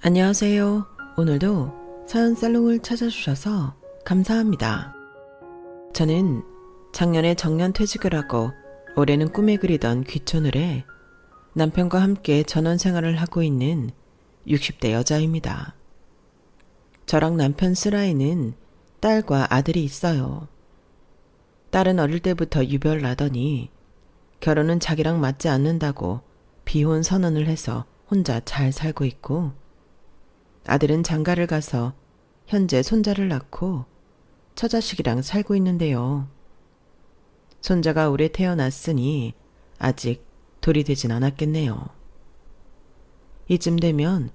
안녕하세요. 오늘도 사연 살롱을 찾아주셔서 감사합니다. 저는 작년에 정년 퇴직을 하고 올해는 꿈에 그리던 귀촌을 해 남편과 함께 전원 생활을 하고 있는 60대 여자입니다. 저랑 남편 슬아이는 딸과 아들이 있어요. 딸은 어릴 때부터 유별나더니 결혼은 자기랑 맞지 않는다고 비혼 선언을 해서 혼자 잘 살고 있고, 아들은 장가를 가서 현재 손자를 낳고 처자식이랑 살고 있는데요. 손자가 올해 태어났으니 아직 돌이 되진 않았겠네요. 이쯤 되면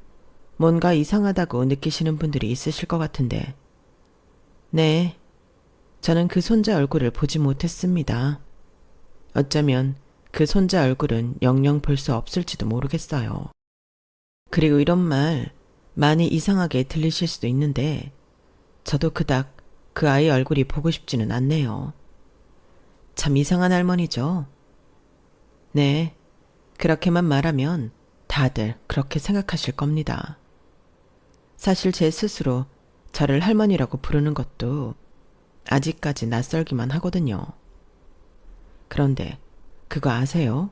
뭔가 이상하다고 느끼시는 분들이 있으실 것 같은데, 네, 저는 그 손자 얼굴을 보지 못했습니다. 어쩌면 그 손자 얼굴은 영영 볼 수 없을지도 모르겠어요. 그리고 이런 말 많이 이상하게 들리실 수도 있는데, 저도 그닥 그 아이 얼굴이 보고 싶지는 않네요. 참 이상한 할머니죠? 네, 그렇게만 말하면 다들 그렇게 생각하실 겁니다. 사실 제 스스로 저를 할머니라고 부르는 것도 아직까지 낯설기만 하거든요. 그런데 그거 아세요?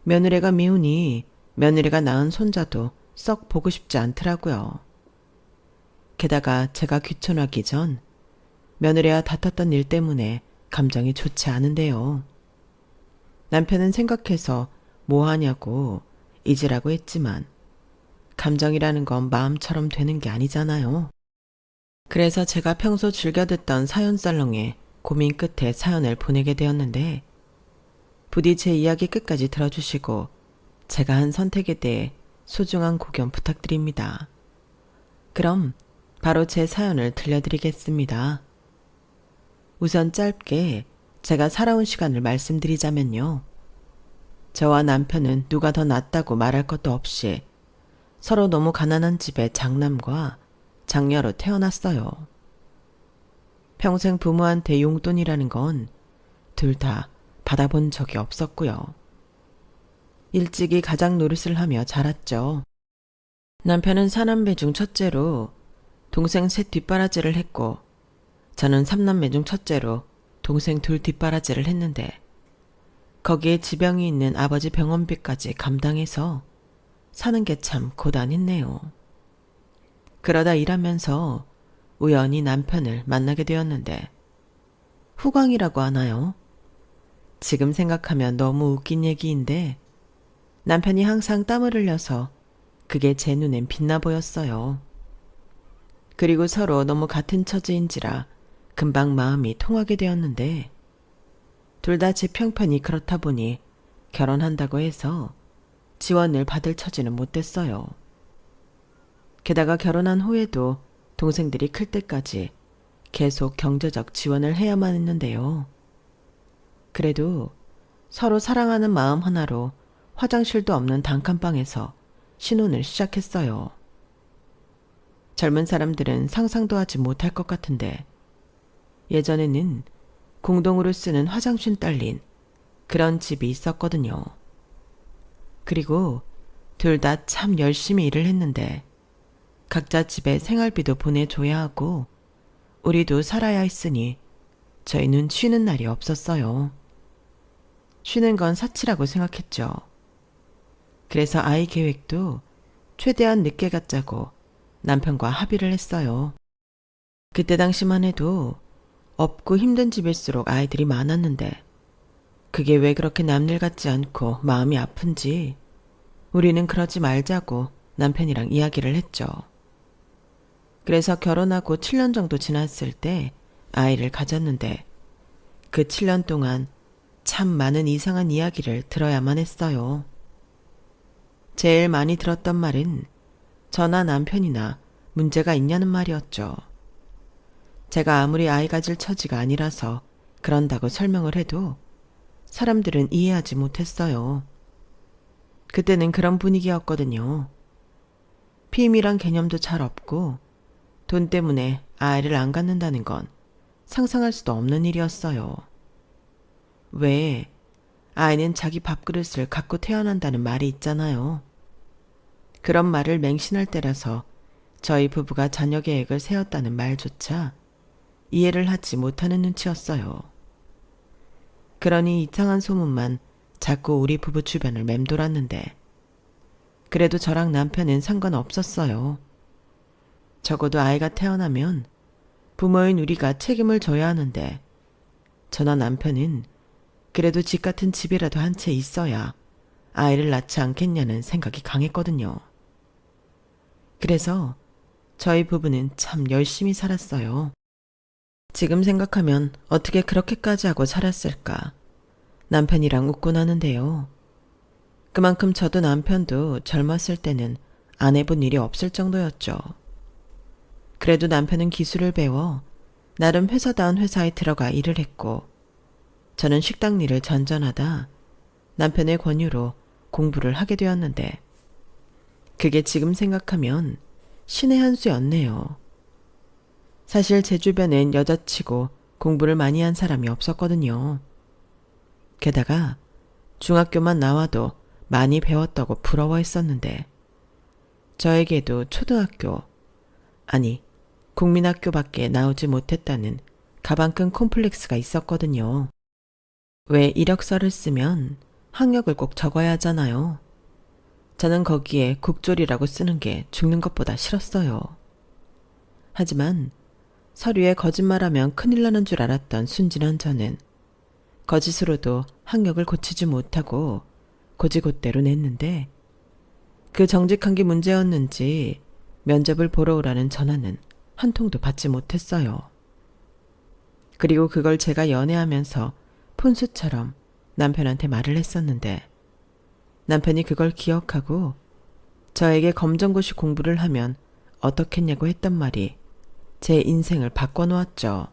며느리가 미우니 며느리가 낳은 손자도 썩 보고 싶지 않더라고요. 게다가 제가 귀촌하기 전 며느리와 다퉜던 일 때문에 감정이 좋지 않은데요. 남편은 생각해서 뭐 하냐고 잊으라고 했지만, 감정이라는 건 마음처럼 되는 게 아니잖아요. 그래서 제가 평소 즐겨 듣던 사연살롱에 고민 끝에 사연을 보내게 되었는데, 부디 제 이야기 끝까지 들어주시고 제가 한 선택에 대해 소중한 고견 부탁드립니다. 그럼 바로 제 사연을 들려드리겠습니다. 우선 짧게 제가 살아온 시간을 말씀드리자면요. 저와 남편은 누가 더 낫다고 말할 것도 없이 서로 너무 가난한 집의 장남과 장녀로 태어났어요. 평생 부모한테 용돈이라는 건 둘 다 받아본 적이 없었고요. 일찍이 가장 노릇을 하며 자랐죠. 남편은 사남매 중 첫째로 동생 셋 뒷바라지를 했고, 저는 삼남매 중 첫째로 동생 둘 뒷바라지를 했는데, 거기에 지병이 있는 아버지 병원비까지 감당해서 사는 게 참 고단했네요. 그러다 일하면서 우연히 남편을 만나게 되었는데, 후광이라고 하나요? 지금 생각하면 너무 웃긴 얘기인데, 남편이 항상 땀을 흘려서 그게 제 눈엔 빛나 보였어요. 그리고 서로 너무 같은 처지인지라 금방 마음이 통하게 되었는데, 둘 다 제 평판이 그렇다 보니 결혼한다고 해서 지원을 받을 처지는 못됐어요. 게다가 결혼한 후에도 동생들이 클 때까지 계속 경제적 지원을 해야만 했는데요. 그래도 서로 사랑하는 마음 하나로 화장실도 없는 단칸방에서 신혼을 시작했어요. 젊은 사람들은 상상도 하지 못할 것 같은데, 예전에는 공동으로 쓰는 화장실 딸린 그런 집이 있었거든요. 그리고 둘 다 참 열심히 일을 했는데, 각자 집에 생활비도 보내줘야 하고 우리도 살아야 했으니 저희는 쉬는 날이 없었어요. 쉬는 건 사치라고 생각했죠. 그래서 아이 계획도 최대한 늦게 갖자고 남편과 합의를 했어요. 그때 당시만 해도 없고 힘든 집일수록 아이들이 많았는데, 그게 왜 그렇게 남일 같지 않고 마음이 아픈지 우리는 그러지 말자고 남편이랑 이야기를 했죠. 그래서 결혼하고 7년 정도 지났을 때 아이를 가졌는데, 그 7년 동안 참 많은 이상한 이야기를 들어야만 했어요. 제일 많이 들었던 말은 저나 남편이나 문제가 있냐는 말이었죠. 제가 아무리 아이 가질 처지가 아니라서 그런다고 설명을 해도 사람들은 이해하지 못했어요. 그때는 그런 분위기였거든요. 피임이란 개념도 잘 없고 돈 때문에 아이를 안 갖는다는 건 상상할 수도 없는 일이었어요. 왜 아이는 자기 밥그릇을 갖고 태어난다는 말이 있잖아요. 그런 말을 맹신할 때라서 저희 부부가 자녀 계획을 세웠다는 말조차 이해를 하지 못하는 눈치였어요. 그러니 이상한 소문만 자꾸 우리 부부 주변을 맴돌았는데 그래도 저랑 남편은 상관없었어요. 적어도 아이가 태어나면 부모인 우리가 책임을 져야 하는데 저나 남편은 그래도 집 같은 집이라도 한 채 있어야 아이를 낳지 않겠냐는 생각이 강했거든요. 그래서 저희 부부는 참 열심히 살았어요. 지금 생각하면 어떻게 그렇게까지 하고 살았을까 남편이랑 웃곤 하는데요. 그만큼 저도 남편도 젊었을 때는 안 해본 일이 없을 정도였죠. 그래도 남편은 기술을 배워 나름 회사다운 회사에 들어가 일을 했고 저는 식당 일을 전전하다 남편의 권유로 공부를 하게 되었는데 그게 지금 생각하면 신의 한 수였네요. 사실 제 주변엔 여자치고 공부를 많이 한 사람이 없었거든요. 게다가 중학교만 나와도 많이 배웠다고 부러워했었는데 저에게도 초등학교, 아니 국민학교밖에 나오지 못했다는 가방끈 콤플렉스가 있었거든요. 왜 이력서를 쓰면 학력을 꼭 적어야 하잖아요. 저는 거기에 국졸이라고 쓰는 게 죽는 것보다 싫었어요. 하지만 서류에 거짓말하면 큰일 나는 줄 알았던 순진한 저는 거짓으로도 학력을 고치지 못하고 고지고대로 냈는데 그 정직한 게 문제였는지 면접을 보러 오라는 전화는 한 통도 받지 못했어요. 그리고 그걸 제가 연애하면서 푼수처럼 남편한테 말을 했었는데 남편이 그걸 기억하고 저에게 검정고시 공부를 하면 어떻겠냐고 했던 말이 제 인생을 바꿔놓았죠.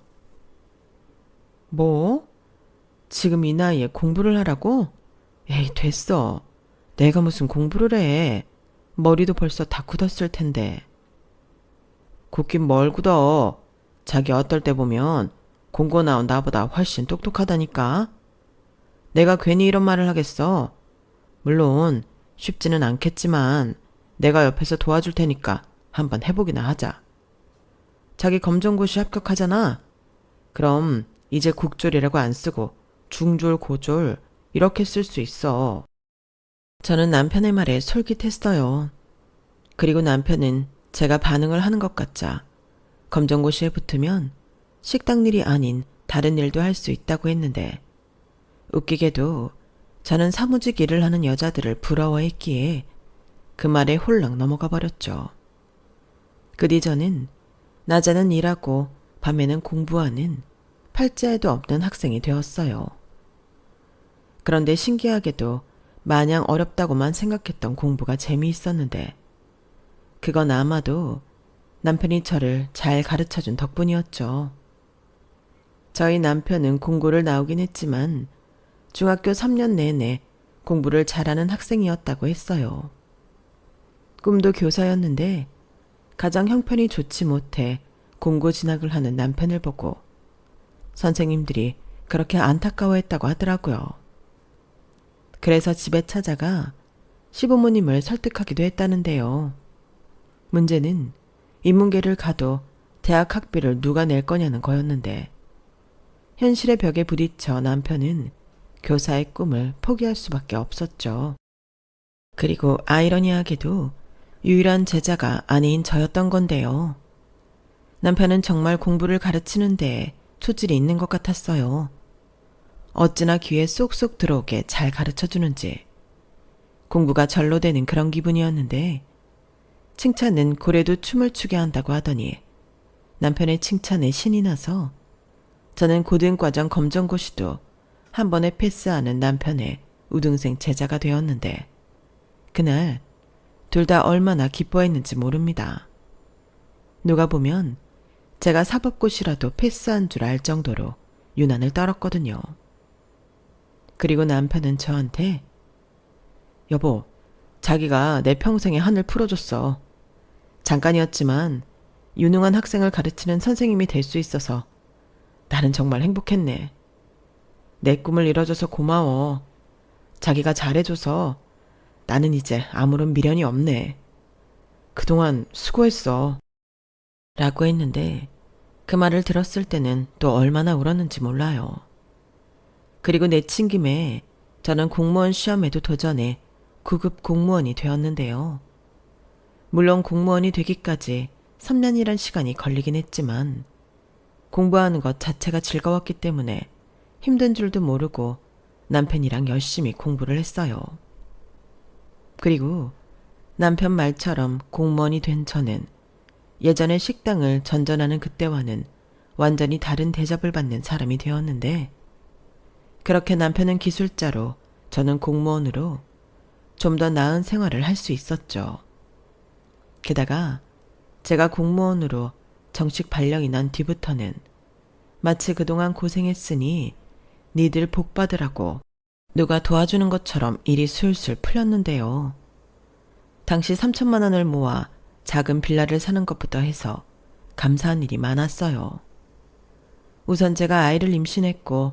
뭐? 지금 이 나이에 공부를 하라고? 에이, 됐어. 내가 무슨 공부를 해. 머리도 벌써 다 굳었을 텐데. 굳긴 뭘 굳어. 자기 어떨 때 보면 공고 나온 나보다 훨씬 똑똑하다니까. 내가 괜히 이런 말을 하겠어. 물론 쉽지는 않겠지만 내가 옆에서 도와줄 테니까 한번 해보기나 하자. 자기 검정고시 합격하잖아. 그럼 이제 국졸이라고 안 쓰고 중졸, 고졸 이렇게 쓸 수 있어. 저는 남편의 말에 솔깃했어요. 그리고 남편은 제가 반응을 하는 것 같자 검정고시에 붙으면 식당 일이 아닌 다른 일도 할 수 있다고 했는데 웃기게도 저는 사무직 일을 하는 여자들을 부러워했기에 그 말에 홀랑 넘어가 버렸죠. 그 뒤 저는 낮에는 일하고 밤에는 공부하는 팔자에도 없는 학생이 되었어요. 그런데 신기하게도 마냥 어렵다고만 생각했던 공부가 재미있었는데 그건 아마도 남편이 저를 잘 가르쳐준 덕분이었죠. 저희 남편은 공고를 나오긴 했지만 중학교 3년 내내 공부를 잘하는 학생이었다고 했어요. 꿈도 교사였는데 가장 형편이 좋지 못해 공고 진학을 하는 남편을 보고 선생님들이 그렇게 안타까워했다고 하더라고요. 그래서 집에 찾아가 시부모님을 설득하기도 했다는데요. 문제는 인문계를 가도 대학 학비를 누가 낼 거냐는 거였는데 현실의 벽에 부딪혀 남편은 교사의 꿈을 포기할 수밖에 없었죠. 그리고 아이러니하게도 유일한 제자가 아내인 저였던 건데요. 남편은 정말 공부를 가르치는 데에 소질이 있는 것 같았어요. 어찌나 귀에 쏙쏙 들어오게 잘 가르쳐주는지 공부가 절로 되는 그런 기분이었는데 칭찬은 고래도 춤을 추게 한다고 하더니 남편의 칭찬에 신이 나서 저는 고등과정 검정고시도 한 번에 패스하는 남편의 우등생 제자가 되었는데 그날 둘 다 얼마나 기뻐했는지 모릅니다. 누가 보면 제가 사법고시라도 패스한 줄 알 정도로 유난을 떨었거든요. 그리고 남편은 저한테 여보, 자기가 내 평생의 한을 풀어줬어. 잠깐이었지만 유능한 학생을 가르치는 선생님이 될 수 있어서 나는 정말 행복했네. 내 꿈을 이뤄줘서 고마워. 자기가 잘해줘서 나는 이제 아무런 미련이 없네. 그동안 수고했어. 라고 했는데 그 말을 들었을 때는 또 얼마나 울었는지 몰라요. 그리고 내친 김에 저는 공무원 시험에도 도전해 9급 공무원이 되었는데요. 물론 공무원이 되기까지 3년이란 시간이 걸리긴 했지만 공부하는 것 자체가 즐거웠기 때문에 힘든 줄도 모르고 남편이랑 열심히 공부를 했어요. 그리고 남편 말처럼 공무원이 된 저는 예전에 식당을 전전하는 그때와는 완전히 다른 대접을 받는 사람이 되었는데 그렇게 남편은 기술자로 저는 공무원으로 좀 더 나은 생활을 할 수 있었죠. 게다가 제가 공무원으로 정식 발령이 난 뒤부터는 마치 그동안 고생했으니 니들 복 받으라고 누가 도와주는 것처럼 일이 술술 풀렸는데요. 당시 3천만 원을 모아 작은 빌라를 사는 것부터 해서 감사한 일이 많았어요. 우선 제가 아이를 임신했고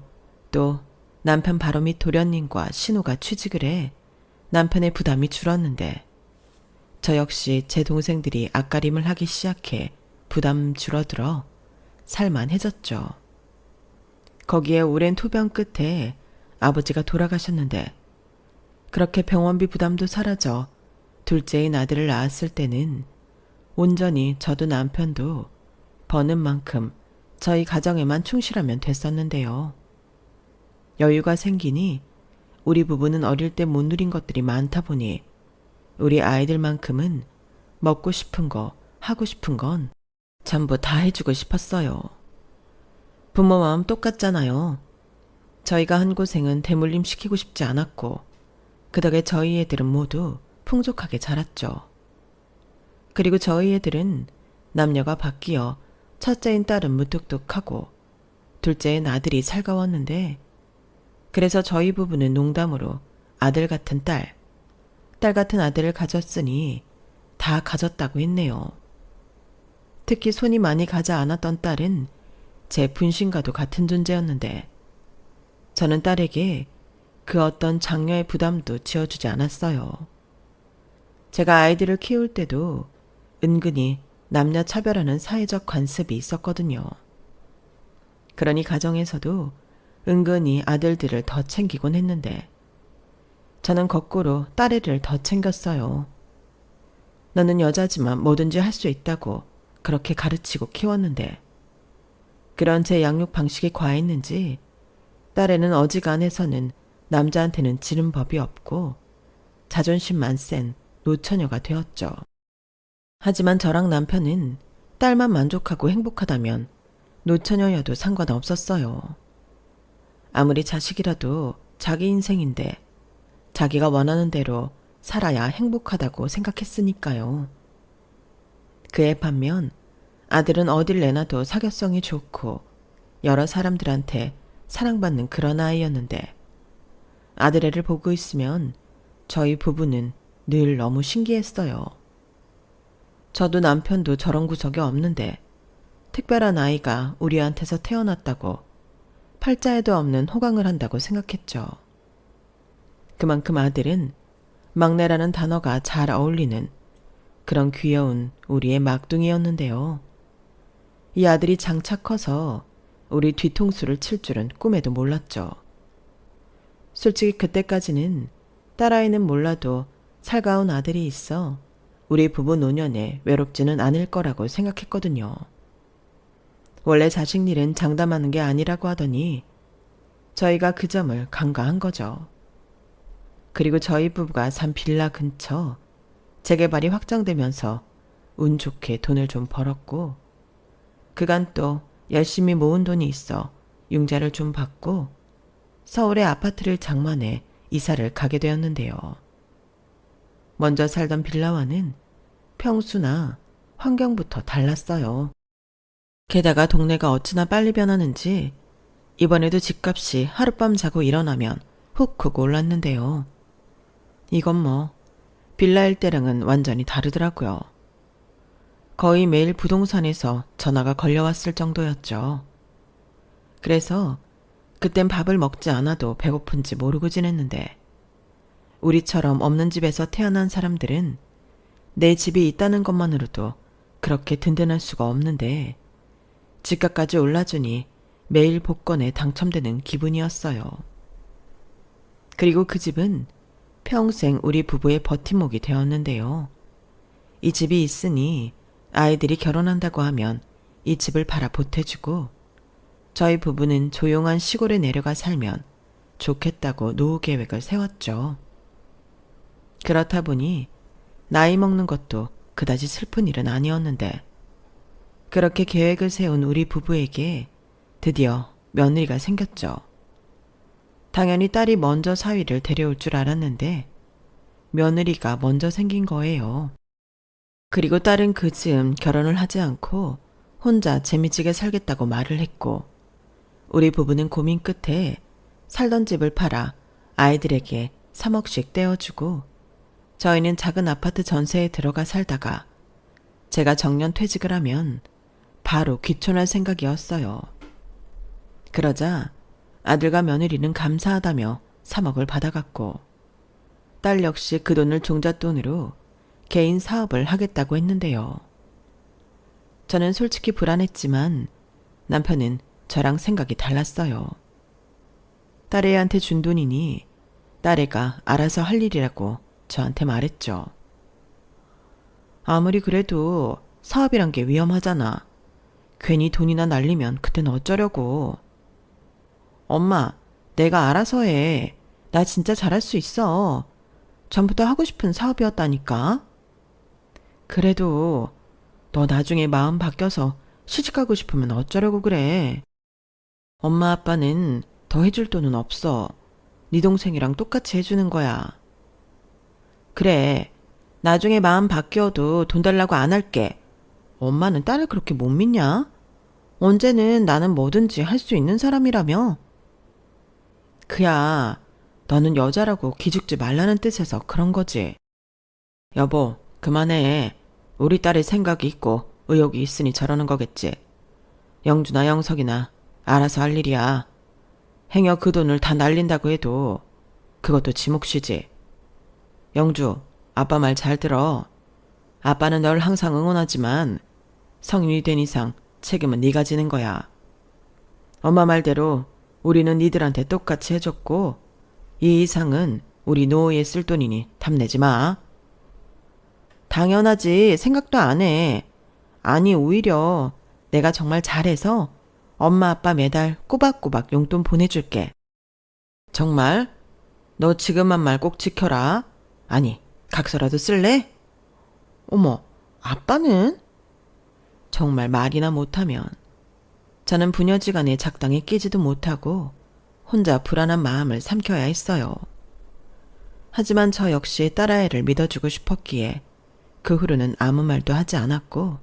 또 남편 바로 밑 도련님과 신우가 취직을 해 남편의 부담이 줄었는데 저 역시 제 동생들이 앞가림을 하기 시작해 부담 줄어들어 살만해졌죠. 거기에 오랜 투병 끝에 아버지가 돌아가셨는데 그렇게 병원비 부담도 사라져 둘째인 아들을 낳았을 때는 온전히 저도 남편도 버는 만큼 저희 가정에만 충실하면 됐었는데요. 여유가 생기니 우리 부부는 어릴 때 못 누린 것들이 많다 보니 우리 아이들만큼은 먹고 싶은 거, 하고 싶은 건 전부 다 해주고 싶었어요. 부모 마음 똑같잖아요. 저희가 한 고생은 대물림 시키고 싶지 않았고 그 덕에 저희 애들은 모두 풍족하게 자랐죠. 그리고 저희 애들은 남녀가 바뀌어 첫째인 딸은 무뚝뚝하고 둘째인 아들이 살가웠는데 그래서 저희 부부는 농담으로 아들 같은 딸 같은 아들을 가졌으니 다 가졌다고 했네요. 특히 손이 많이 가지 않았던 딸은 제 분신과도 같은 존재였는데 저는 딸에게 그 어떤 장녀의 부담도 지어주지 않았어요. 제가 아이들을 키울 때도 은근히 남녀 차별하는 사회적 관습이 있었거든요. 그러니 가정에서도 은근히 아들들을 더 챙기곤 했는데 저는 거꾸로 딸애를 더 챙겼어요. 너는 여자지만 뭐든지 할 수 있다고 그렇게 가르치고 키웠는데 그런 제 양육 방식이 과했는지 딸애는 어지간해서는 남자한테는 지는 법이 없고 자존심만 센 노처녀가 되었죠. 하지만 저랑 남편은 딸만 만족하고 행복하다면 노처녀여도 상관없었어요. 아무리 자식이라도 자기 인생인데 자기가 원하는 대로 살아야 행복하다고 생각했으니까요. 그에 반면 아들은 어딜 내놔도 사교성이 좋고 여러 사람들한테 사랑받는 그런 아이였는데 아들애를 보고 있으면 저희 부부는 늘 너무 신기했어요. 저도 남편도 저런 구석이 없는데 특별한 아이가 우리한테서 태어났다고 팔자에도 없는 호강을 한다고 생각했죠. 그만큼 아들은 막내라는 단어가 잘 어울리는 그런 귀여운 우리의 막둥이였는데요. 이 아들이 장차 커서 우리 뒤통수를 칠 줄은 꿈에도 몰랐죠. 솔직히 그때까지는 딸아이는 몰라도 살가운 아들이 있어 우리 부부 노년에 외롭지는 않을 거라고 생각했거든요. 원래 자식 일은 장담하는 게 아니라고 하더니 저희가 그 점을 간과한 거죠. 그리고 저희 부부가 산 빌라 근처 재개발이 확정되면서 운 좋게 돈을 좀 벌었고 그간 또 열심히 모은 돈이 있어 융자를 좀 받고 서울의 아파트를 장만해 이사를 가게 되었는데요. 먼저 살던 빌라와는 평수나 환경부터 달랐어요. 게다가 동네가 어찌나 빨리 변하는지 이번에도 집값이 하룻밤 자고 일어나면 훅훅 올랐는데요. 이건 뭐 빌라일 때랑은 완전히 다르더라고요. 거의 매일 부동산에서 전화가 걸려왔을 정도였죠. 그래서 그땐 밥을 먹지 않아도 배고픈지 모르고 지냈는데 우리처럼 없는 집에서 태어난 사람들은 내 집이 있다는 것만으로도 그렇게 든든할 수가 없는데 집값까지 올라주니 매일 복권에 당첨되는 기분이었어요. 그리고 그 집은 평생 우리 부부의 버팀목이 되었는데요. 이 집이 있으니 아이들이 결혼한다고 하면 이 집을 팔아 보태주고 저희 부부는 조용한 시골에 내려가 살면 좋겠다고 노후 계획을 세웠죠. 그렇다 보니 나이 먹는 것도 그다지 슬픈 일은 아니었는데 그렇게 계획을 세운 우리 부부에게 드디어 며느리가 생겼죠. 당연히 딸이 먼저 사위를 데려올 줄 알았는데 며느리가 먼저 생긴 거예요. 그리고 딸은 그 즈음 결혼을 하지 않고 혼자 재미지게 살겠다고 말을 했고 우리 부부는 고민 끝에 살던 집을 팔아 아이들에게 3억씩 떼어주고 저희는 작은 아파트 전세에 들어가 살다가 제가 정년 퇴직을 하면 바로 귀촌할 생각이었어요. 그러자 아들과 며느리는 감사하다며 3억을 받아갔고 딸 역시 그 돈을 종잣돈으로 개인 사업을 하겠다고 했는데요. 저는 솔직히 불안했지만 남편은 저랑 생각이 달랐어요. 딸애한테 준 돈이니 딸애가 알아서 할 일이라고 저한테 말했죠. 아무리 그래도 사업이란 게 위험하잖아. 괜히 돈이나 날리면 그땐 어쩌려고. 엄마, 내가 알아서 해. 나 진짜 잘할 수 있어. 전부터 하고 싶은 사업이었다니까. 그래도 너 나중에 마음 바뀌어서 시집가고 싶으면 어쩌려고 그래. 엄마 아빠는 더 해줄 돈은 없어. 네 동생이랑 똑같이 해주는 거야. 그래, 나중에 마음 바뀌어도 돈 달라고 안 할게. 엄마는 딸을 그렇게 못 믿냐? 언제는 나는 뭐든지 할 수 있는 사람이라며? 그야, 너는 여자라고 기죽지 말라는 뜻에서 그런 거지. 여보, 그만해. 우리 딸의 생각이 있고 의욕이 있으니 저러는 거겠지. 영주나 영석이나 알아서 할 일이야. 행여 그 돈을 다 날린다고 해도 그것도 지 몫이지. 영주, 아빠 말 잘 들어. 아빠는 널 항상 응원하지만 성인이 된 이상 책임은 네가 지는 거야. 엄마 말대로 우리는 니들한테 똑같이 해줬고 이 이상은 우리 노후에 쓸 돈이니 탐내지 마. 당연하지. 생각도 안 해. 아니 오히려 내가 정말 잘해서 엄마 아빠 매달 꼬박꼬박 용돈 보내줄게. 정말? 너 지금만 말 꼭 지켜라. 아니 각서라도 쓸래? 어머, 아빠는? 정말 말이나 못하면 저는 부녀지간에 작당에 끼지도 못하고 혼자 불안한 마음을 삼켜야 했어요. 하지만 저 역시 딸아이를 믿어주고 싶었기에 그 후로는 아무 말도 하지 않았고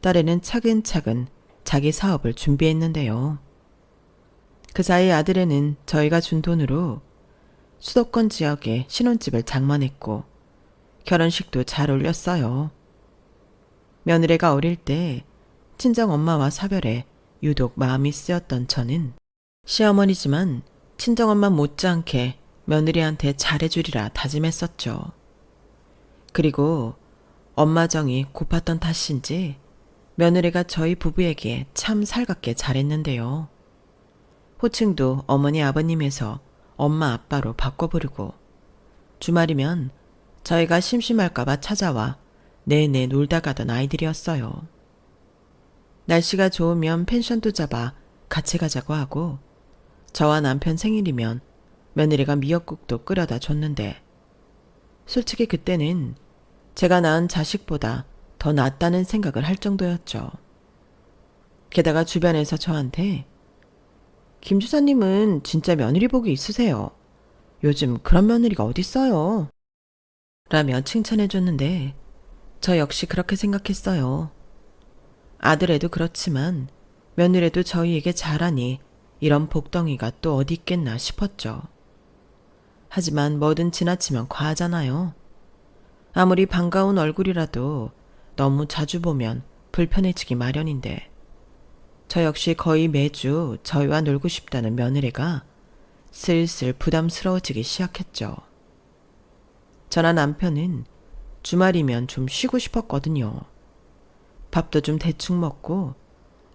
딸애는 차근차근 자기 사업을 준비했는데요. 그 사이 아들애는 저희가 준 돈으로 수도권 지역에 신혼집을 장만했고 결혼식도 잘 올렸어요. 며느리가 어릴 때 친정엄마와 사별에 유독 마음이 쓰였던 저는 시어머니지만 친정엄마 못지않게 며느리한테 잘해주리라 다짐했었죠. 그리고 엄마 정이 고팠던 탓인지 며느리가 저희 부부에게 참 살갑게 잘했는데요. 호칭도 어머니 아버님에서 엄마 아빠로 바꿔 부르고 주말이면 저희가 심심할까봐 찾아와 내내 놀다 가던 아이들이었어요. 날씨가 좋으면 펜션도 잡아 같이 가자고 하고 저와 남편 생일이면 며느리가 미역국도 끓여다 줬는데 솔직히 그때는 제가 낳은 자식보다 더 낫다는 생각을 할 정도였죠. 게다가 주변에서 저한테 김 주사님은 진짜 며느리 복이 있으세요. 요즘 그런 며느리가 어딨어요. 라며 칭찬해 줬는데 저 역시 그렇게 생각했어요. 아들애도 그렇지만 며느리도 저희에게 잘하니 이런 복덩이가 또 어디 있겠나 싶었죠. 하지만 뭐든 지나치면 과하잖아요. 아무리 반가운 얼굴이라도 너무 자주 보면 불편해지기 마련인데 저 역시 거의 매주 저희와 놀고 싶다는 며느리가 슬슬 부담스러워지기 시작했죠. 저나 남편은 주말이면 좀 쉬고 싶었거든요. 밥도 좀 대충 먹고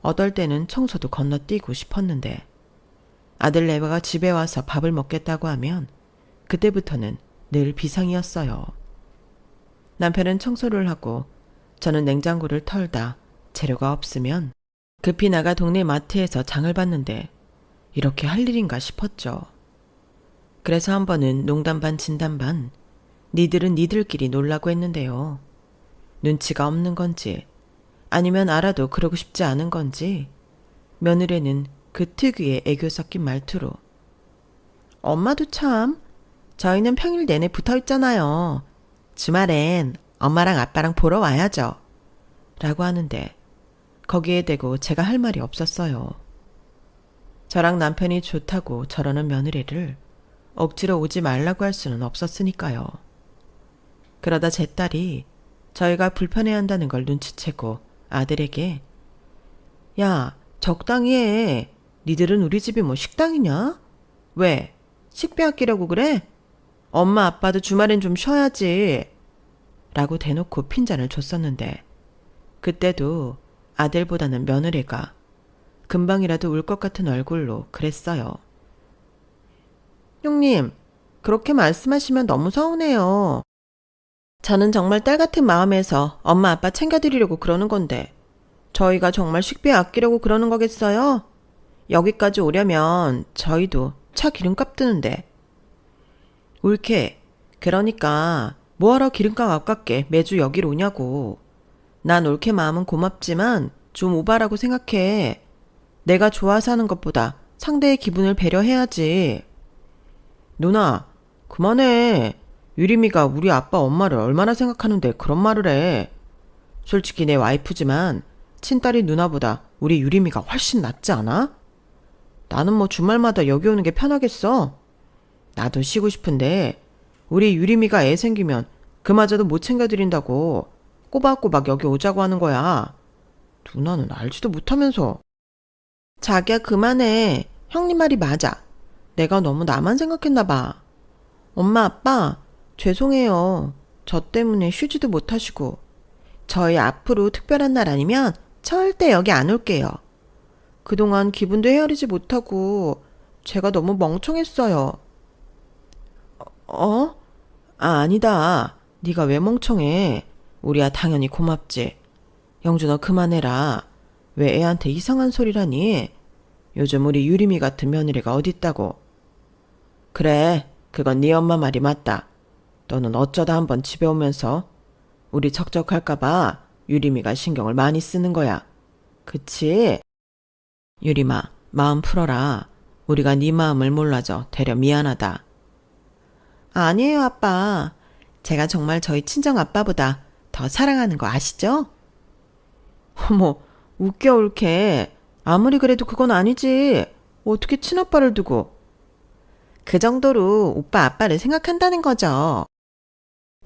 어떨 때는 청소도 건너뛰고 싶었는데 아들 내외가 집에 와서 밥을 먹겠다고 하면 그때부터는 늘 비상이었어요. 남편은 청소를 하고 저는 냉장고를 털다 재료가 없으면 급히 나가 동네 마트에서 장을 봤는데 이렇게 할 일인가 싶었죠. 그래서 한 번은 농담 반 진담 반 니들은 니들끼리 놀라고 했는데요. 눈치가 없는 건지 아니면 알아도 그러고 싶지 않은 건지 며느리는 그 특유의 애교 섞인 말투로 엄마도 참 저희는 평일 내내 붙어 있잖아요. 주말엔 엄마랑 아빠랑 보러 와야죠. 라고 하는데 거기에 대고 제가 할 말이 없었어요. 저랑 남편이 좋다고 저러는 며느리를 억지로 오지 말라고 할 수는 없었으니까요. 그러다 제 딸이 저희가 불편해한다는 걸 눈치채고 아들에게 야, 적당히 해. 니들은 우리 집이 뭐 식당이냐? 왜? 식비 아끼려고 그래? 엄마 아빠도 주말엔 좀 쉬어야지. 라고 대놓고 핀잔을 줬었는데 그때도 아들보다는 며느리가 금방이라도 울 것 같은 얼굴로 그랬어요. 형님, 그렇게 말씀하시면 너무 서운해요. 저는 정말 딸 같은 마음에서 엄마 아빠 챙겨드리려고 그러는 건데 저희가 정말 식비 아끼려고 그러는 거겠어요? 여기까지 오려면 저희도 차 기름값 드는데. 옳게. 그러니까 뭐하러 기름값 아깝게 매주 여기로 오냐고. 난 옳게 마음은 고맙지만 좀 오바라고 생각해. 내가 좋아서 하는 것보다 상대의 기분을 배려해야지. 누나, 그만해. 유림이가 우리 아빠 엄마를 얼마나 생각하는데 그런 말을 해. 솔직히 내 와이프지만 친딸이 누나보다 우리 유림이가 훨씬 낫지 않아? 나는 뭐 주말마다 여기 오는 게 편하겠어. 나도 쉬고 싶은데 우리 유림이가 애 생기면 그마저도 못 챙겨드린다고 꼬박꼬박 여기 오자고 하는 거야. 누나는 알지도 못하면서. 자기야 그만해. 형님 말이 맞아. 내가 너무 나만 생각했나 봐. 엄마 아빠 죄송해요. 저 때문에 쉬지도 못하시고. 저희 앞으로 특별한 날 아니면 절대 여기 안 올게요. 그동안 기분도 헤아리지 못하고 제가 너무 멍청했어요. 어? 아니다. 네가 왜 멍청해. 우리야 당연히 고맙지. 영주 너 그만해라. 왜 애한테 이상한 소리라니? 요즘 우리 유림이 같은 며느리가 어딨다고. 그래, 그건 네 엄마 말이 맞다. 너는 어쩌다 한번 집에 오면서 우리 적적할까봐 유림이가 신경을 많이 쓰는 거야. 그치? 유림아, 마음 풀어라. 우리가 네 마음을 몰라줘 되려 미안하다. 아니에요, 아빠. 제가 정말 저희 친정 아빠보다 더 사랑하는 거 아시죠? 어머, 웃겨 옳게. 아무리 그래도 그건 아니지. 어떻게 친아빠를 두고. 그 정도로 오빠 아빠를 생각한다는 거죠.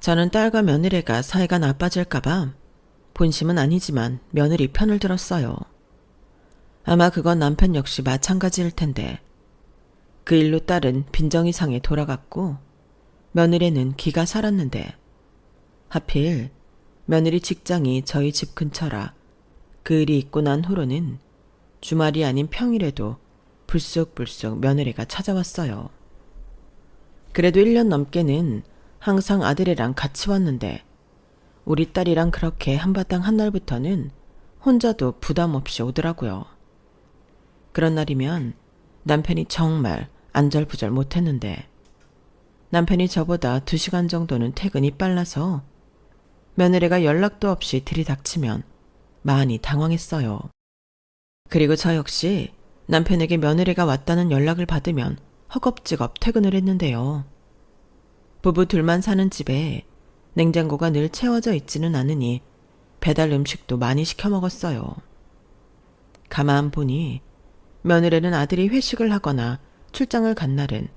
저는 딸과 며느리가 사이가 나빠질까봐 본심은 아니지만 며느리 편을 들었어요. 아마 그건 남편 역시 마찬가지일 텐데 그 일로 딸은 빈정이상에 돌아갔고 며느리는 기가 살았는데 하필 며느리 직장이 저희 집 근처라 그 일이 있고 난 후로는 주말이 아닌 평일에도 불쑥불쑥 며느리가 찾아왔어요. 그래도 1년 넘게는 항상 아들이랑 같이 왔는데 우리 딸이랑 그렇게 한바탕 한 날부터는 혼자도 부담 없이 오더라고요. 그런 날이면 남편이 정말 안절부절 못했는데 남편이 저보다 2시간 정도는 퇴근이 빨라서 며느리가 연락도 없이 들이닥치면 많이 당황했어요. 그리고 저 역시 남편에게 며느리가 왔다는 연락을 받으면 허겁지겁 퇴근을 했는데요. 부부 둘만 사는 집에 냉장고가 늘 채워져 있지는 않으니 배달 음식도 많이 시켜 먹었어요. 가만 보니 며느리는 아들이 회식을 하거나 출장을 간 날은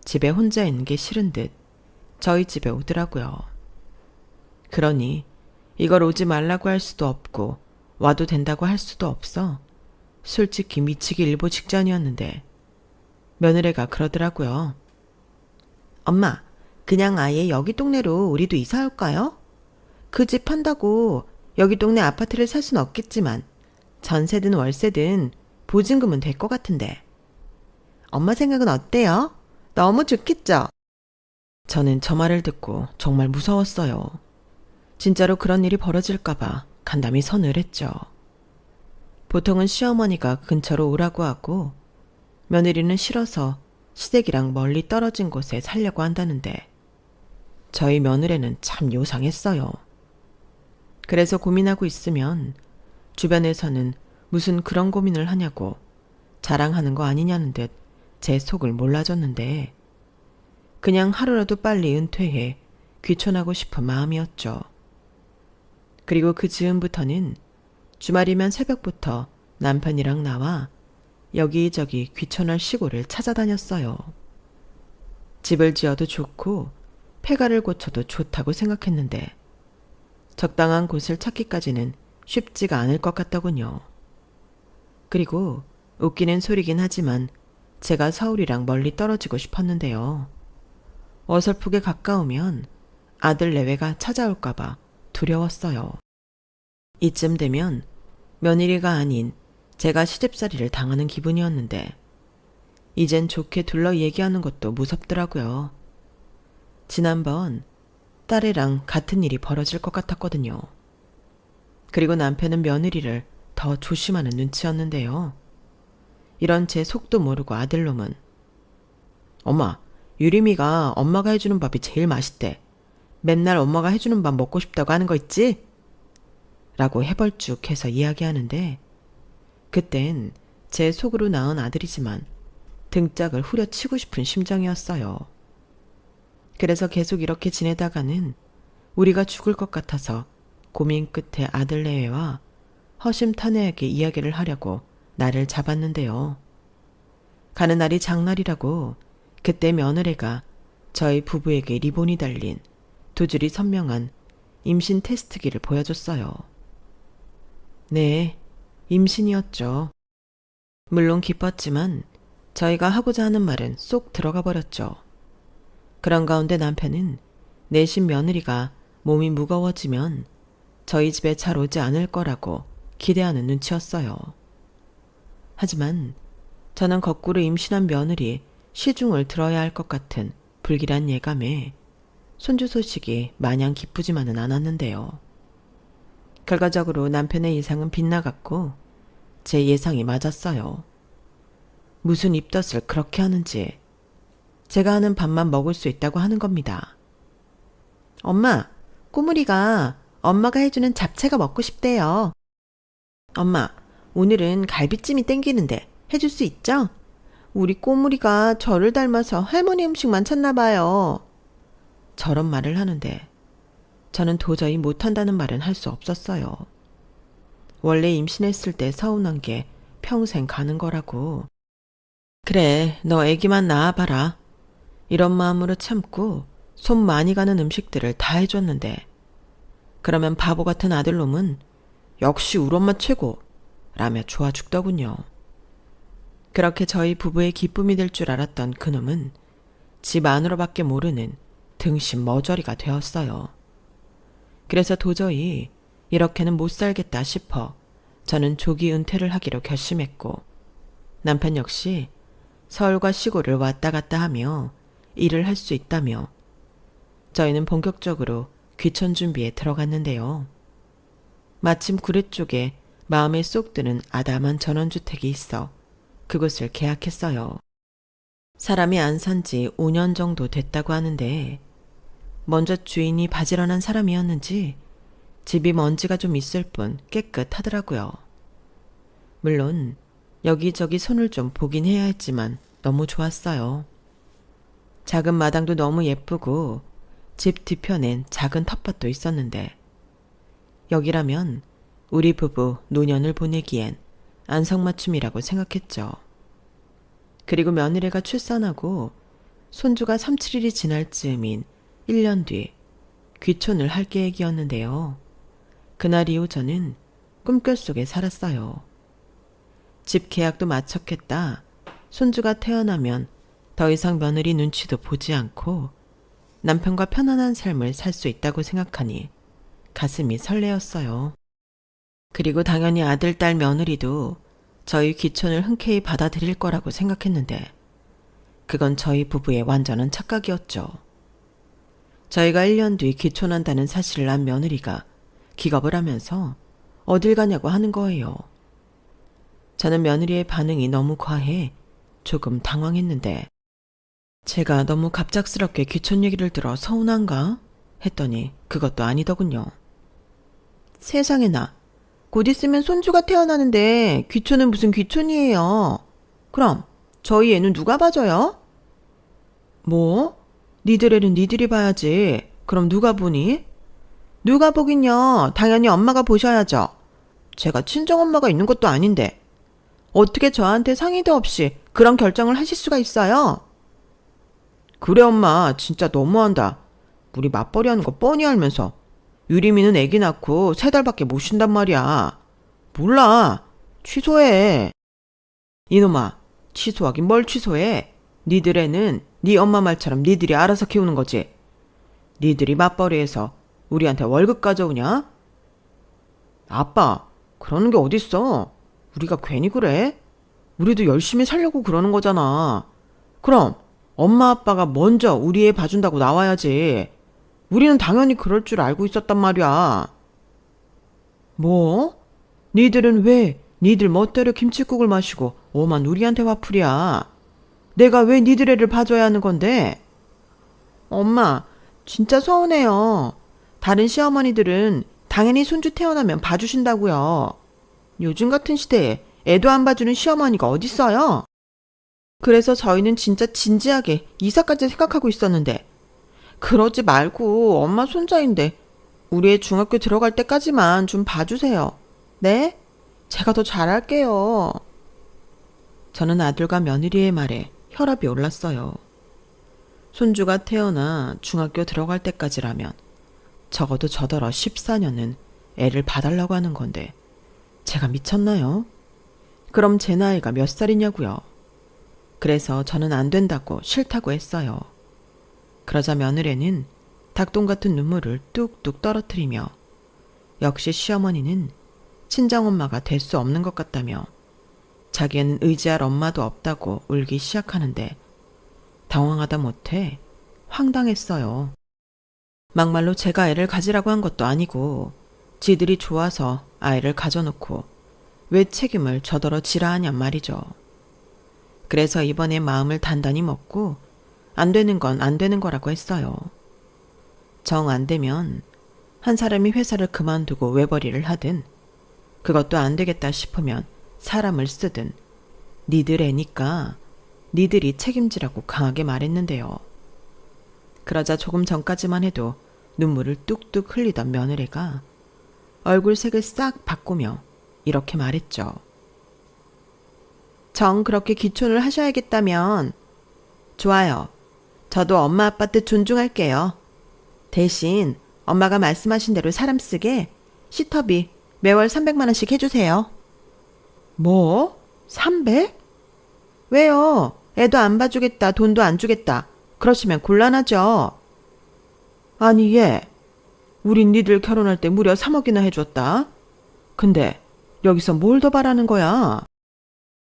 집에 혼자 있는 게 싫은 듯 저희 집에 오더라고요. 그러니 이걸 오지 말라고 할 수도 없고 와도 된다고 할 수도 없어 솔직히 미치기 일보 직전이었는데 며느리가 그러더라고요. 엄마, 그냥 아예 여기 동네로 우리도 이사 올까요? 그 집 판다고 여기 동네 아파트를 살 순 없겠지만 전세든 월세든 보증금은 될 것 같은데. 엄마 생각은 어때요? 너무 좋겠죠? 저는 저 말을 듣고 정말 무서웠어요. 진짜로 그런 일이 벌어질까봐 간담이 서늘했죠. 보통은 시어머니가 근처로 오라고 하고 며느리는 싫어서 시댁이랑 멀리 떨어진 곳에 살려고 한다는데 저희 며느리는 참 요상했어요. 그래서 고민하고 있으면 주변에서는 무슨 그런 고민을 하냐고 자랑하는 거 아니냐는 듯 제 속을 몰라줬는데 그냥 하루라도 빨리 은퇴해 귀촌하고 싶은 마음이었죠. 그리고 그 즈음부터는 주말이면 새벽부터 남편이랑 나와 여기저기 귀촌할 시골을 찾아다녔어요. 집을 지어도 좋고 폐가를 고쳐도 좋다고 생각했는데 적당한 곳을 찾기까지는 쉽지가 않을 것 같더군요. 그리고 웃기는 소리긴 하지만 제가 서울이랑 멀리 떨어지고 싶었는데요. 어설프게 가까우면 아들 내외가 찾아올까봐 두려웠어요. 이쯤 되면 며느리가 아닌 제가 시집살이를 당하는 기분이었는데 이젠 좋게 둘러 얘기하는 것도 무섭더라고요. 지난번 딸애랑 같은 일이 벌어질 것 같았거든요. 그리고 남편은 며느리를 더 조심하는 눈치였는데요. 이런 제 속도 모르고 아들놈은 엄마, 유림이가 엄마가 해주는 밥이 제일 맛있대. 맨날 엄마가 해주는 밥 먹고 싶다고 하는 거 있지? 라고 해벌쭉해서 이야기하는데 그땐 제 속으로 낳은 아들이지만 등짝을 후려치고 싶은 심정이었어요. 그래서 계속 이렇게 지내다가는 우리가 죽을 것 같아서 고민 끝에 아들 내외와 허심탄회하게 이야기를 하려고 나를 잡았는데요. 가는 날이 장날이라고 그때 며느리가 저희 부부에게 리본이 달린 두 줄이 선명한 임신 테스트기를 보여줬어요. 네, 임신이었죠. 물론 기뻤지만 저희가 하고자 하는 말은 쏙 들어가 버렸죠. 그런 가운데 남편은 내신 며느리가 몸이 무거워지면 저희 집에 잘 오지 않을 거라고 기대하는 눈치였어요. 하지만 저는 거꾸로 임신한 며느리 시중을 들어야 할 것 같은 불길한 예감에 손주 소식이 마냥 기쁘지만은 않았는데요. 결과적으로 남편의 예상은 빗나갔고 제 예상이 맞았어요. 무슨 입덧을 그렇게 하는지 제가 하는 밥만 먹을 수 있다고 하는 겁니다. 엄마, 꼬물이가 엄마가 해주는 잡채가 먹고 싶대요. 엄마, 오늘은 갈비찜이 땡기는데 해줄 수 있죠? 우리 꼬물이가 저를 닮아서 할머니 음식만 찾나 봐요. 저런 말을 하는데 저는 도저히 못한다는 말은 할 수 없었어요. 원래 임신했을 때 서운한 게 평생 가는 거라고. 그래, 너 애기만 낳아봐라. 이런 마음으로 참고 손 많이 가는 음식들을 다 해줬는데 그러면 바보 같은 아들놈은 역시 우리 엄마 최고 라며 좋아 죽더군요. 그렇게 저희 부부의 기쁨이 될 줄 알았던 그놈은 집 안으로밖에 모르는 등신 머저리가 되었어요. 그래서 도저히 이렇게는 못 살겠다 싶어 저는 조기 은퇴를 하기로 결심했고 남편 역시 서울과 시골을 왔다 갔다 하며 일을 할 수 있다며 저희는 본격적으로 귀촌 준비에 들어갔는데요. 마침 구례 쪽에 마음에 쏙 드는 아담한 전원주택이 있어 그곳을 계약했어요. 사람이 안 산 지 5년 정도 됐다고 하는데 먼저 주인이 바지런한 사람이었는지 집이 먼지가 좀 있을 뿐 깨끗하더라고요. 물론 여기저기 손을 좀 보긴 해야 했지만 너무 좋았어요. 작은 마당도 너무 예쁘고 집 뒤편엔 작은 텃밭도 있었는데 여기라면 우리 부부 노년을 보내기엔 안성맞춤이라고 생각했죠. 그리고 며느리가 출산하고 손주가 3, 7일이 지날 즈음인 1년 뒤 귀촌을 할 계획이었는데요. 그날 이후 저는 꿈결 속에 살았어요. 집 계약도 마쳤겠다. 손주가 태어나면 더 이상 며느리 눈치도 보지 않고 남편과 편안한 삶을 살 수 있다고 생각하니 가슴이 설레었어요. 그리고 당연히 아들, 딸, 며느리도 저희 귀촌을 흔쾌히 받아들일 거라고 생각했는데 그건 저희 부부의 완전한 착각이었죠. 저희가 1년 뒤 귀촌한다는 사실을 안 며느리가 기겁을 하면서 어딜 가냐고 하는 거예요. 저는 며느리의 반응이 너무 과해 조금 당황했는데 제가 너무 갑작스럽게 귀촌 얘기를 들어 서운한가? 했더니 그것도 아니더군요. 세상에나, 곧 있으면 손주가 태어나는데 귀촌은 무슨 귀촌이에요. 그럼 저희 애는 누가 봐줘요? 뭐? 니들 애는 니들이 봐야지. 그럼 누가 보니? 누가 보긴요. 당연히 엄마가 보셔야죠. 제가 친정엄마가 있는 것도 아닌데 어떻게 저한테 상의도 없이 그런 결정을 하실 수가 있어요? 그래 엄마 진짜 너무한다. 우리 맞벌이 하는 거 뻔히 알면서 유리미는 애기 낳고 3달밖에 못 쉰단 말이야. 몰라. 취소해. 이놈아, 취소하긴 뭘 취소해. 니들 애는 니 엄마 말처럼 니들이 알아서 키우는 거지. 니들이 맞벌이해서 우리한테 월급 가져오냐? 아빠, 그러는 게 어딨어. 우리가 괜히 그래? 우리도 열심히 살려고 그러는 거잖아. 그럼 엄마 아빠가 먼저 우리 애 봐준다고 나와야지. 우리는 당연히 그럴 줄 알고 있었단 말이야. 뭐? 니들은 왜 니들 멋대로 김칫국을 마시고 오만 우리한테 화풀이야? 내가 왜 니들 애를 봐줘야 하는 건데? 엄마, 진짜 서운해요. 다른 시어머니들은 당연히 손주 태어나면 봐주신다고요. 요즘 같은 시대에 애도 안 봐주는 시어머니가 어딨어요? 그래서 저희는 진짜 진지하게 이사까지 생각하고 있었는데 그러지 말고 엄마 손자인데 우리 애 중학교 들어갈 때까지만 좀 봐주세요. 네? 제가 더 잘할게요. 저는 아들과 며느리의 말에 혈압이 올랐어요. 손주가 태어나 중학교 들어갈 때까지라면 적어도 저더러 14년은 애를 봐달라고 하는 건데 제가 미쳤나요? 그럼 제 나이가 몇 살이냐고요? 그래서 저는 안 된다고 싫다고 했어요. 그러자 며느리는 닭똥 같은 눈물을 뚝뚝 떨어뜨리며 역시 시어머니는 친정엄마가 될 수 없는 것 같다며 자기는 의지할 엄마도 없다고 울기 시작하는데 당황하다 못해 황당했어요. 막말로 제가 애를 가지라고 한 것도 아니고 지들이 좋아서 아이를 가져놓고 왜 책임을 저더러 지라 하냔 말이죠. 그래서 이번에 마음을 단단히 먹고 안 되는 건 안 되는 거라고 했어요. 정 안 되면 한 사람이 회사를 그만두고 외벌이를 하든 그것도 안 되겠다 싶으면 사람을 쓰든 니들 애니까 니들이 책임지라고 강하게 말했는데요. 그러자 조금 전까지만 해도 눈물을 뚝뚝 흘리던 며느리가 얼굴색을 싹 바꾸며 이렇게 말했죠. 정 그렇게 귀촌을 하셔야겠다면 좋아요. 저도 엄마 아빠 뜻 존중할게요. 대신 엄마가 말씀하신 대로 사람 쓰게 시터비 매월 300만 원씩 해주세요. 뭐? 300? 왜요? 애도 안 봐주겠다, 돈도 안 주겠다. 그러시면 곤란하죠. 아니 얘, 우린 니들 결혼할 때 무려 3억이나 해줬다. 근데 여기서 뭘 더 바라는 거야?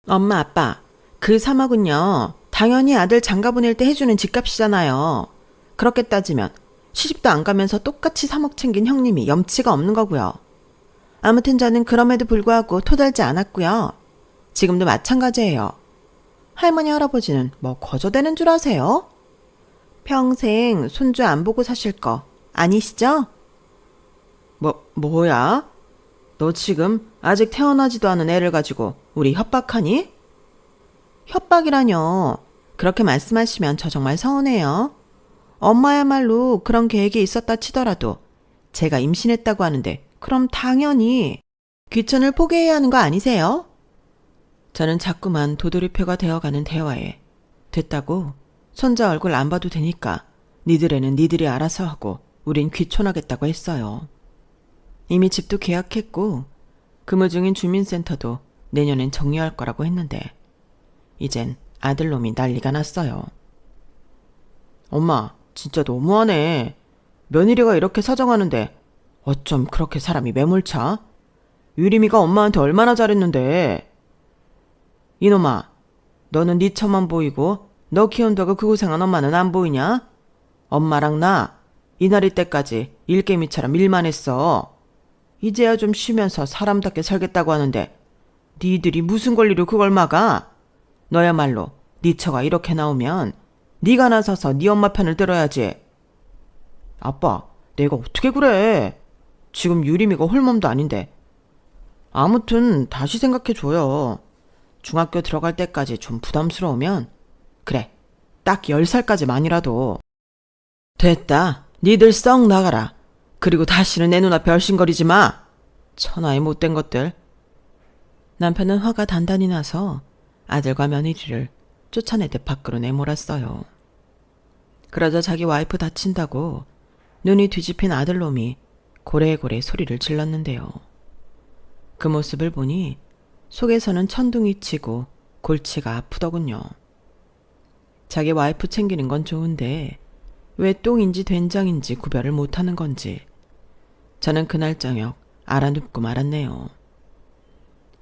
엄마 아빠, 그 3억은요. 당연히 아들 장가 보낼 때 해주는 집값이잖아요. 그렇게 따지면 시집도 안 가면서 똑같이 3억 챙긴 형님이 염치가 없는 거고요. 아무튼 저는 그럼에도 불구하고 토달지 않았고요. 지금도 마찬가지예요. 할머니 할아버지는 뭐 거저대는 줄 아세요? 평생 손주 안 보고 사실 거 아니시죠? 뭐야? 너 지금 아직 태어나지도 않은 애를 가지고 우리 협박하니? 협박이라뇨. 그렇게 말씀하시면 저 정말 서운해요. 엄마야말로 그런 계획이 있었다 치더라도 제가 임신했다고 하는데 그럼 당연히 귀촌을 포기해야 하는 거 아니세요? 저는 자꾸만 도돌이표가 되어가는 대화에 됐다고 손자 얼굴 안 봐도 되니까 니들 애는 니들이 알아서 하고 우린 귀촌하겠다고 했어요. 이미 집도 계약했고 근무 중인 주민센터도 내년엔 정리할 거라고 했는데 이젠 아들놈이 난리가 났어요. 엄마 진짜 너무하네. 며느리가 이렇게 사정하는데 어쩜 그렇게 사람이 매몰차? 유림이가 엄마한테 얼마나 잘했는데. 이놈아, 너는 네 처만 보이고 너 키운다고 그 고생한 엄마는 안 보이냐? 엄마랑 나 이날이 때까지 일개미처럼 일만 했어. 이제야 좀 쉬면서 사람답게 살겠다고 하는데 니들이 무슨 권리로 그걸 막아? 너야말로 네 처가 이렇게 나오면 네가 나서서 네 엄마 편을 들어야지. 아빠, 내가 어떻게 그래? 지금 유림이가 홀몸도 아닌데. 아무튼 다시 생각해줘요. 중학교 들어갈 때까지 좀 부담스러우면 그래, 딱 10살까지만이라도. 됐다. 니들 썩 나가라. 그리고 다시는 내 눈앞에 얼씬거리지 마. 천하의 못된 것들. 남편은 화가 단단히 나서 아들과 며느리를 쫓아내듯 밖으로 내몰았어요. 그러자 자기 와이프 다친다고 눈이 뒤집힌 아들놈이 고래고래 소리를 질렀는데요. 그 모습을 보니 속에서는 천둥이 치고 골치가 아프더군요. 자기 와이프 챙기는 건 좋은데 왜 똥인지 된장인지 구별을 못하는 건지 저는 그날 저녁 알아눕고 말았네요.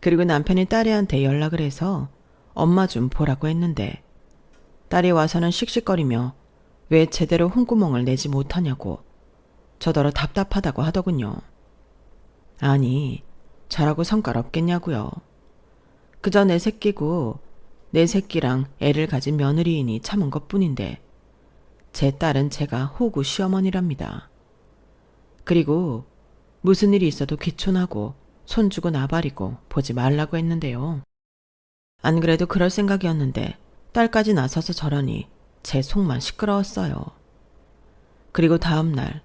그리고 남편이 딸애한테 연락을 해서 엄마 좀 보라고 했는데 딸이 와서는 씩씩거리며 왜 제대로 홍구멍을 내지 못하냐고 저더러 답답하다고 하더군요. 아니, 잘하고 성깔 없겠냐고요. 그저 내 새끼고 내 새끼랑 애를 가진 며느리이니 참은 것뿐인데 제 딸은 제가 호구 시어머니랍니다. 그리고 무슨 일이 있어도 귀촌하고 손주고 나발이고 보지 말라고 했는데요. 안 그래도 그럴 생각이었는데 딸까지 나서서 저러니 제 속만 시끄러웠어요. 그리고 다음 날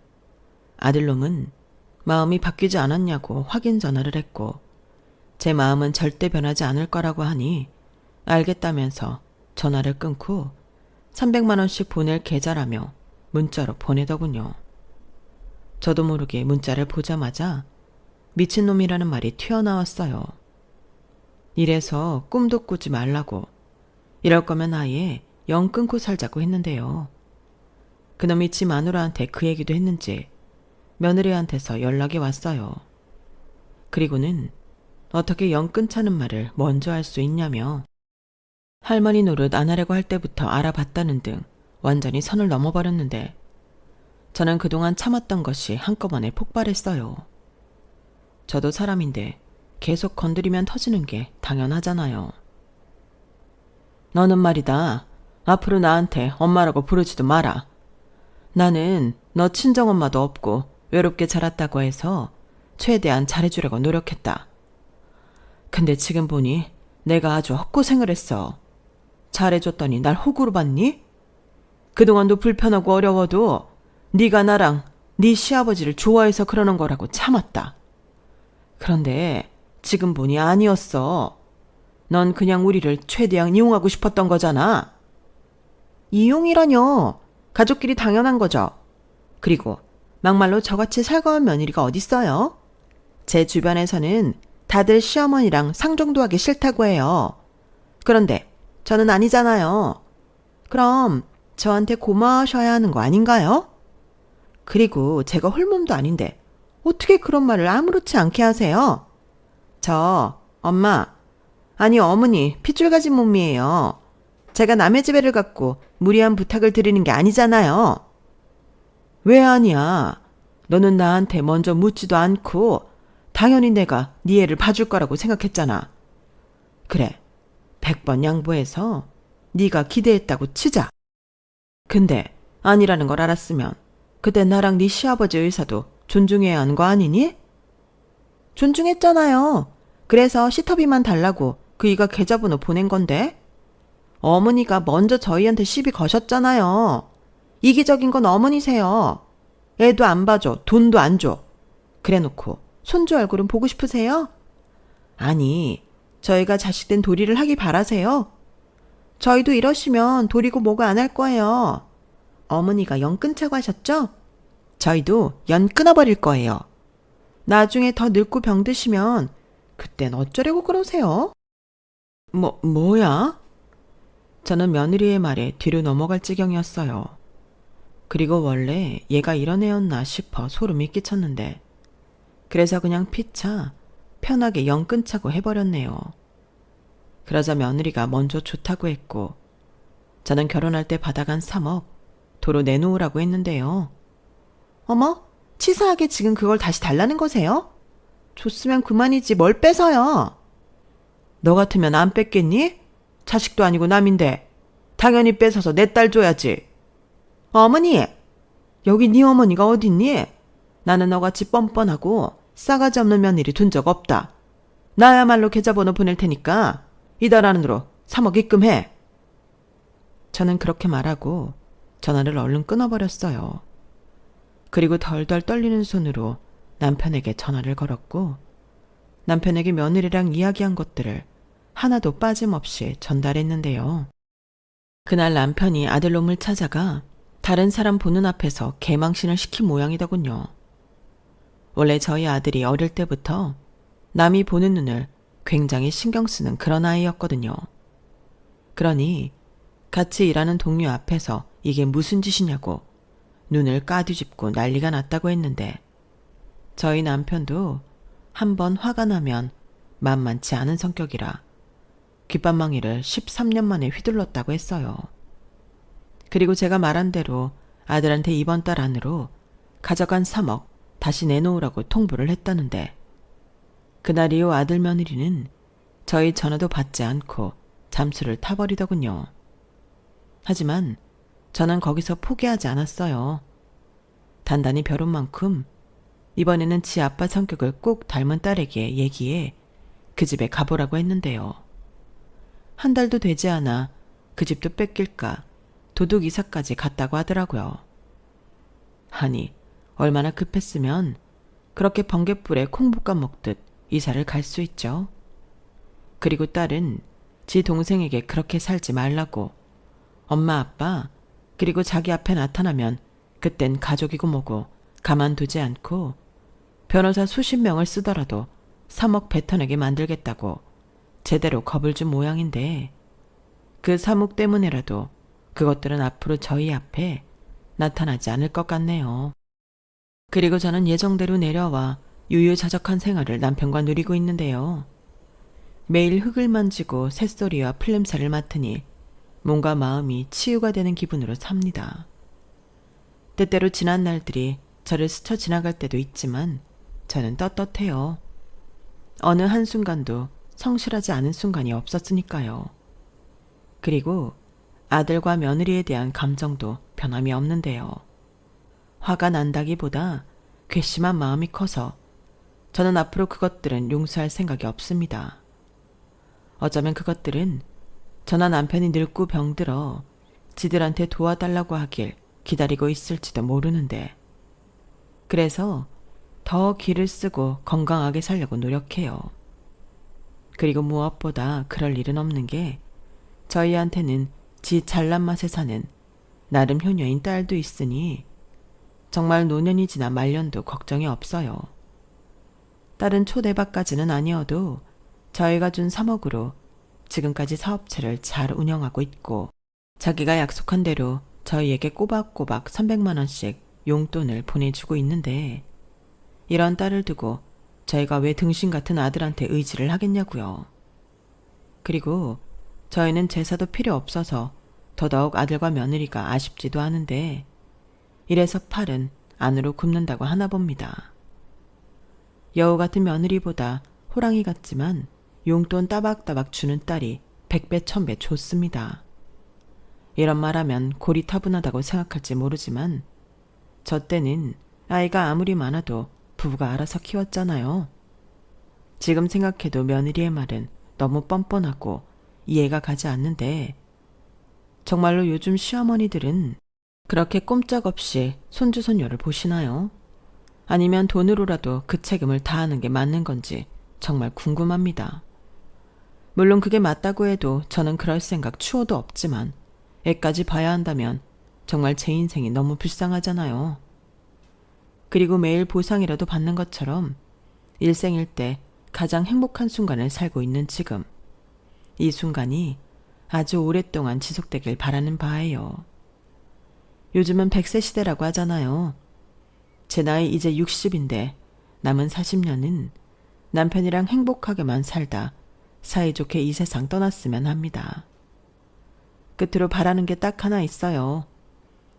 아들놈은 마음이 바뀌지 않았냐고 확인 전화를 했고 제 마음은 절대 변하지 않을 거라고 하니 알겠다면서 전화를 끊고 300만 원씩 보낼 계좌라며 문자로 보내더군요. 저도 모르게 문자를 보자마자 미친놈이라는 말이 튀어나왔어요. 이래서 꿈도 꾸지 말라고, 이럴 거면 아예 영 끊고 살자고 했는데요. 그놈이 지 마누라한테 그 얘기도 했는지 며느리한테서 연락이 왔어요. 그리고는 어떻게 영 끊자는 말을 먼저 할 수 있냐며 할머니 노릇 안 하려고 할 때부터 알아봤다는 등 완전히 선을 넘어버렸는데 저는 그동안 참았던 것이 한꺼번에 폭발했어요. 저도 사람인데 계속 건드리면 터지는 게 당연하잖아요. 너는 말이다. 앞으로 나한테 엄마라고 부르지도 마라. 나는 너 친정엄마도 없고 외롭게 자랐다고 해서 최대한 잘해주려고 노력했다. 근데 지금 보니 내가 아주 헛고생을 했어. 잘해줬더니 날 호구로 봤니? 그동안도 불편하고 어려워도 네가 나랑 네 시아버지를 좋아해서 그러는 거라고 참았다. 그런데 지금 보니 아니었어. 넌 그냥 우리를 최대한 이용하고 싶었던 거잖아. 이용이라뇨. 가족끼리 당연한 거죠. 그리고 막말로 저같이 살가운 며느리가 어딨어요? 제 주변에서는 다들 시어머니랑 상종도 하기 싫다고 해요. 그런데 저는 아니잖아요. 그럼 저한테 고마워하셔야 하는 거 아닌가요? 그리고 제가 홀몸도 아닌데 어떻게 그런 말을 아무렇지 않게 하세요? 저 엄마, 아니 어머니 핏줄 가진 몸이에요. 제가 남의 집 애를 갖고 무리한 부탁을 드리는 게 아니잖아요. 왜 아니야? 너는 나한테 먼저 묻지도 않고 당연히 내가 네 애를 봐줄 거라고 생각했잖아. 그래, 100번 양보해서 네가 기대했다고 치자. 근데 아니라는 걸 알았으면 그때 나랑 네 시아버지 의사도 존중해야 하는 거 아니니? 존중했잖아요. 그래서 시터비만 달라고 그이가 계좌번호 보낸 건데. 어머니가 먼저 저희한테 시비 거셨잖아요. 이기적인 건 어머니세요. 애도 안 봐줘, 돈도 안 줘. 그래놓고 손주 얼굴은 보고 싶으세요? 아니, 저희가 자식된 도리를 하기 바라세요? 저희도 이러시면 도리고 뭐가 안 할 거예요. 어머니가 연 끊자고 하셨죠? 저희도 연 끊어버릴 거예요. 나중에 더 늙고 병드시면 그땐 어쩌려고 그러세요? 뭐야? 저는 며느리의 말에 뒤로 넘어갈 지경이었어요. 그리고 원래 얘가 이런 애였나 싶어 소름이 끼쳤는데 그래서 그냥 피차 편하게 영 끊자고 해버렸네요. 그러자 며느리가 먼저 좋다고 했고 저는 결혼할 때 받아간 3억 도로 내놓으라고 했는데요. 어머, 치사하게 지금 그걸 다시 달라는 거세요? 줬으면 그만이지 뭘 뺏어요. 너 같으면 안 뺏겠니? 자식도 아니고 남인데 당연히 뺏어서 내 딸 줘야지. 어머니, 여기 네 어머니가 어딨니? 나는 너같이 뻔뻔하고 싸가지 없는 며느리 둔 적 없다. 나야말로 계좌번호 보낼 테니까 이달 안으로 3억 입금해. 저는 그렇게 말하고 전화를 얼른 끊어버렸어요. 그리고 덜덜 떨리는 손으로 남편에게 전화를 걸었고 남편에게 며느리랑 이야기한 것들을 하나도 빠짐없이 전달했는데요. 그날 남편이 아들놈을 찾아가 다른 사람 보는 앞에서 개망신을 시킨 모양이더군요. 원래 저희 아들이 어릴 때부터 남이 보는 눈을 굉장히 신경 쓰는 그런 아이였거든요. 그러니 같이 일하는 동료 앞에서 이게 무슨 짓이냐고 눈을 까뒤집고 난리가 났다고 했는데 저희 남편도 한번 화가 나면 만만치 않은 성격이라 귓밤망이를 13년 만에 휘둘렀다고 했어요. 그리고 제가 말한 대로 아들한테 이번 달 안으로 가져간 3억 다시 내놓으라고 통보를 했다는데 그날 이후 아들 며느리는 저희 전화도 받지 않고 잠수를 타버리더군요. 하지만 저는 거기서 포기하지 않았어요. 단단히 벼른 만큼 이번에는 지 아빠 성격을 꼭 닮은 딸에게 얘기해 그 집에 가보라고 했는데요. 한 달도 되지 않아 그 집도 뺏길까 도둑 이사까지 갔다고 하더라고요. 아니, 얼마나 급했으면 그렇게 번갯불에 콩 볶아 먹듯 이사를 갈 수 있죠. 그리고 딸은 지 동생에게 그렇게 살지 말라고 엄마 아빠 그리고 자기 앞에 나타나면 그땐 가족이고 뭐고 가만두지 않고 변호사 수십 명을 쓰더라도 3억 뱉어내게 만들겠다고 제대로 겁을 준 모양인데 그 3억 때문에라도 그것들은 앞으로 저희 앞에 나타나지 않을 것 같네요. 그리고 저는 예정대로 내려와 유유자적한 생활을 남편과 누리고 있는데요. 매일 흙을 만지고 새소리와 풀냄새를 맡으니 뭔가 마음이 치유가 되는 기분으로 삽니다. 때때로 지난 날들이 저를 스쳐 지나갈 때도 있지만 저는 떳떳해요. 어느 한순간도 성실하지 않은 순간이 없었으니까요. 그리고 아들과 며느리에 대한 감정도 변함이 없는데요. 화가 난다기보다 괘씸한 마음이 커서 저는 앞으로 그것들은 용서할 생각이 없습니다. 어쩌면 그것들은 저나 남편이 늙고 병들어 지들한테 도와달라고 하길 기다리고 있을지도 모르는데 그래서 더 기를 쓰고 건강하게 살려고 노력해요. 그리고 무엇보다 그럴 일은 없는 게 저희한테는 지 잘난 맛에 사는 나름 효녀인 딸도 있으니 정말 노년이 지나 말년도 걱정이 없어요. 딸은 초대박까지는 아니어도 저희가 준 3억으로 지금까지 사업체를 잘 운영하고 있고 자기가 약속한 대로 저희에게 꼬박꼬박 300만 원씩 용돈을 보내주고 있는데 이런 딸을 두고 저희가 왜 등신 같은 아들한테 의지를 하겠냐고요. 그리고 저희는 제사도 필요 없어서 더더욱 아들과 며느리가 아쉽지도 않은데 이래서 팔은 안으로 굽는다고 하나 봅니다. 여우 같은 며느리보다 호랑이 같지만 용돈 따박따박 주는 딸이 100배 1000배 좋습니다. 이런 말하면 고리타분하다고 생각할지 모르지만 저 때는 아이가 아무리 많아도 부부가 알아서 키웠잖아요. 지금 생각해도 며느리의 말은 너무 뻔뻔하고 이해가 가지 않는데 정말로 요즘 시어머니들은 그렇게 꼼짝없이 손주손녀를 보시나요? 아니면 돈으로라도 그 책임을 다하는 게 맞는 건지 정말 궁금합니다. 물론 그게 맞다고 해도 저는 그럴 생각 추호도 없지만 애까지 봐야 한다면 정말 제 인생이 너무 불쌍하잖아요. 그리고 매일 보상이라도 받는 것처럼 일생일 때 가장 행복한 순간을 살고 있는 지금 이 순간이 아주 오랫동안 지속되길 바라는 바예요. 요즘은 100세 시대라고 하잖아요. 제 나이 이제 60인데 남은 40년은 남편이랑 행복하게만 살다 사이좋게 이 세상 떠났으면 합니다. 끝으로 바라는 게 딱 하나 있어요.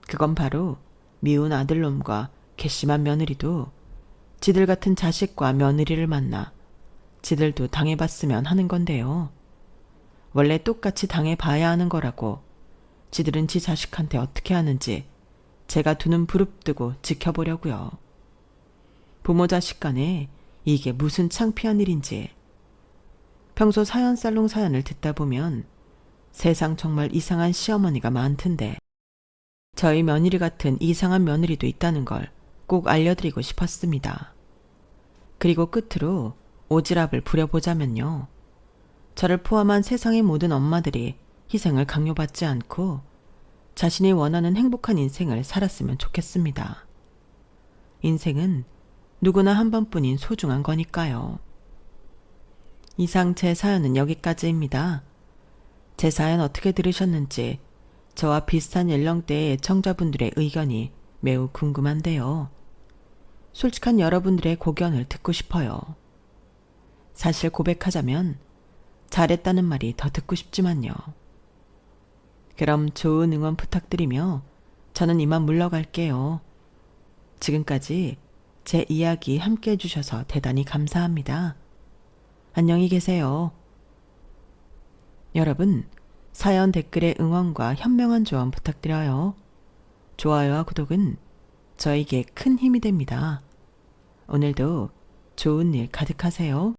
그건 바로 미운 아들놈과 괘씸한 며느리도 지들 같은 자식과 며느리를 만나 지들도 당해봤으면 하는 건데요. 원래 똑같이 당해봐야 하는 거라고 지들은 지 자식한테 어떻게 하는지 제가 두 눈 부릅뜨고 지켜보려고요. 부모 자식 간에 이게 무슨 창피한 일인지. 평소 사연살롱 사연을 듣다 보면 세상 정말 이상한 시어머니가 많던데 저희 며느리 같은 이상한 며느리도 있다는 걸 꼭 알려드리고 싶었습니다. 그리고 끝으로 오지랖을 부려보자면요. 저를 포함한 세상의 모든 엄마들이 희생을 강요받지 않고 자신이 원하는 행복한 인생을 살았으면 좋겠습니다. 인생은 누구나 한 번뿐인 소중한 거니까요. 이상 제 사연은 여기까지입니다. 제 사연 어떻게 들으셨는지 저와 비슷한 연령대의 애청자분들의 의견이 매우 궁금한데요. 솔직한 여러분들의 고견을 듣고 싶어요. 사실 고백하자면 잘했다는 말이 더 듣고 싶지만요. 그럼 좋은 응원 부탁드리며 저는 이만 물러갈게요. 지금까지 제 이야기 함께 해주셔서 대단히 감사합니다. 안녕히 계세요. 여러분, 사연 댓글에 응원과 현명한 조언 부탁드려요. 좋아요와 구독은 저에게 큰 힘이 됩니다. 오늘도 좋은 일 가득하세요.